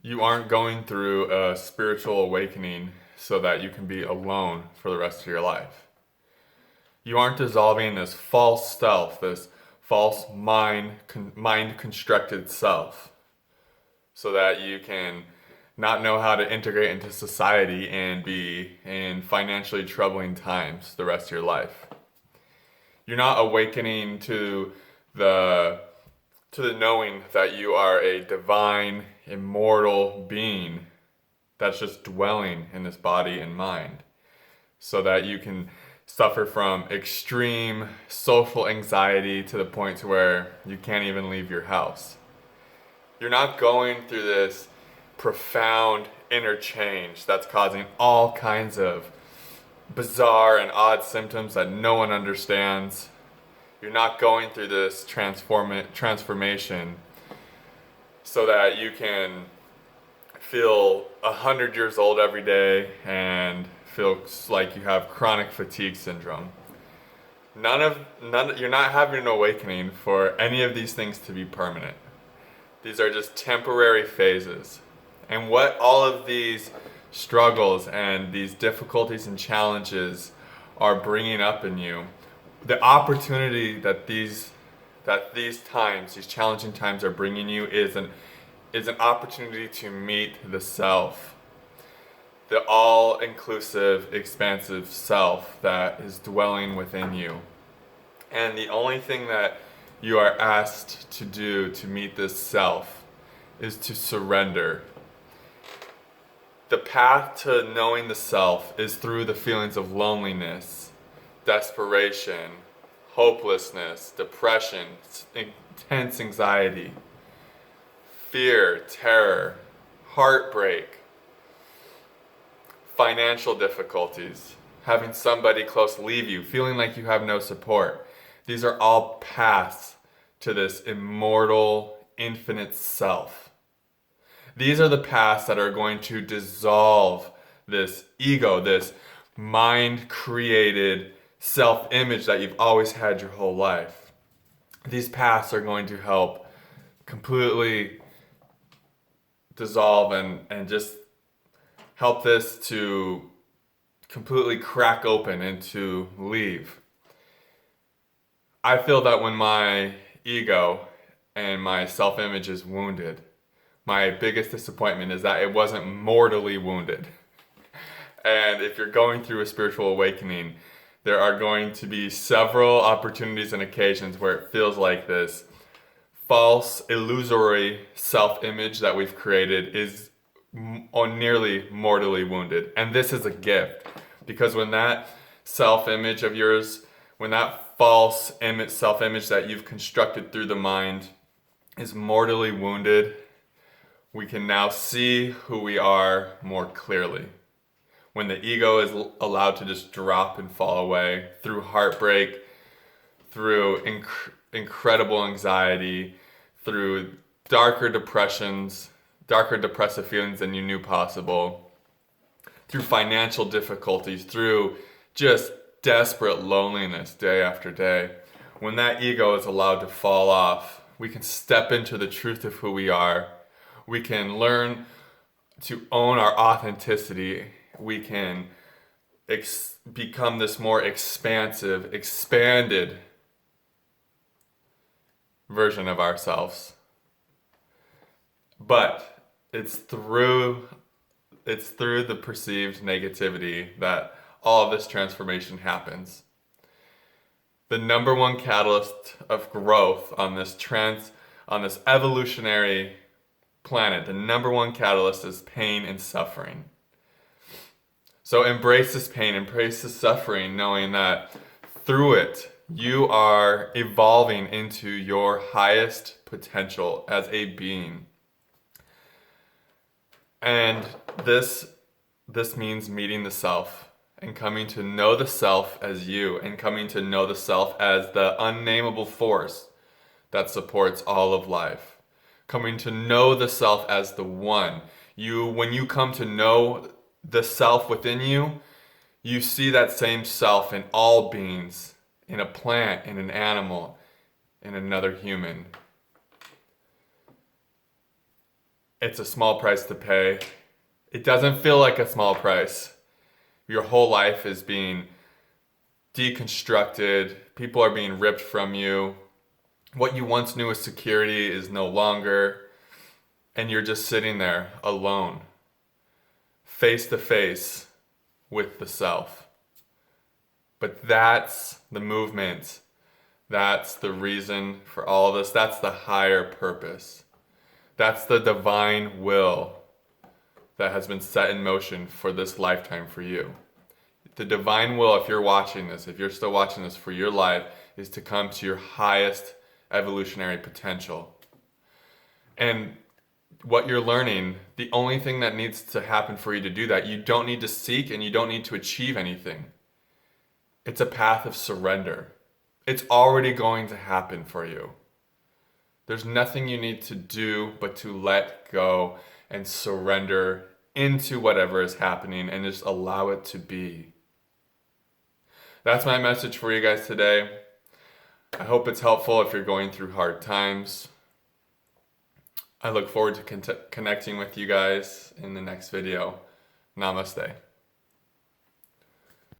You aren't going through a spiritual awakening so that you can be alone for the rest of your life. You aren't dissolving this false self, this false mind constructed self, so that you can not know how to integrate into society and be in financially troubling times the rest of your life. You're not awakening the to the knowing that you are a divine, immortal being that's just dwelling in this body and mind, so that you can suffer from extreme social anxiety to the point to where you can't even leave your house. You're not going through this profound inner change that's causing all kinds of bizarre and odd symptoms that no one understands. You're not going through this transformation so that you can feel 100 years old every day and feel like you have chronic fatigue syndrome. You're not having an awakening for any of these things to be permanent. These are just temporary phases. And what all of these struggles and these difficulties and challenges are bringing up in you, the opportunity that these challenging times are bringing you is an opportunity to meet the self, the all-inclusive, expansive self that is dwelling within you. And the only thing that you are asked to do to meet this self is to surrender. The path to knowing the self is through the feelings of loneliness, desperation, hopelessness, depression, intense anxiety, fear, terror, heartbreak, financial difficulties, having somebody close leave you, feeling like you have no support. These are all paths to this immortal, infinite self. These are the paths that are going to dissolve this ego, this mind-created self-image that you've always had your whole life. These paths are going to help completely dissolve and just help this to completely crack open and to leave. I feel that when my ego and my self-image is wounded, my biggest disappointment is that it wasn't mortally wounded. And if you're going through a spiritual awakening, there are going to be several opportunities and occasions where it feels like this false, illusory self-image that we've created is nearly mortally wounded. And this is a gift, because when that self-image of yours, when that false self-image that you've constructed through the mind is mortally wounded, we can now see who we are more clearly. When the ego is allowed to just drop and fall away through heartbreak, through incredible anxiety, through darker depressions, darker depressive feelings than you knew possible, through financial difficulties, through just desperate loneliness day after day. When that ego is allowed to fall off, we can step into the truth of who we are. We can learn to own our authenticity. We can become this more expansive, expanded version of ourselves. But it's through the perceived negativity that all of this transformation happens. The number one catalyst of growth on this evolutionary planet, the number one catalyst is pain and suffering. So embrace this pain, embrace this suffering, knowing that through it, you are evolving into your highest potential as a being. And this means meeting the self and coming to know the self as you, and coming to know the self as the unnameable force that supports all of life. Coming to know the self as the one. When you come to know the self within you, you see that same self in all beings, in a plant, in an animal, in another human. it's a small price to pay. It doesn't feel like a small price. Your whole life is being deconstructed. People are being ripped from you. What you once knew as security is no longer. And you're just sitting there alone, face to face with the self. But that's the movement. That's the reason for all of this. That's the higher purpose. That's the divine will that has been set in motion for this lifetime for you. The divine will, if you're watching this, if you're still watching this for your life, is to come to your highest evolutionary potential. And what you're learning, the only thing that needs to happen for you to do that, you don't need to seek and you don't need to achieve anything. It's a path of surrender. It's already going to happen for you. There's nothing you need to do but to let go and surrender into whatever is happening and just allow it to be. That's my message for you guys today. I hope it's helpful if you're going through hard times. I look forward to connecting with you guys in the next video. Namaste.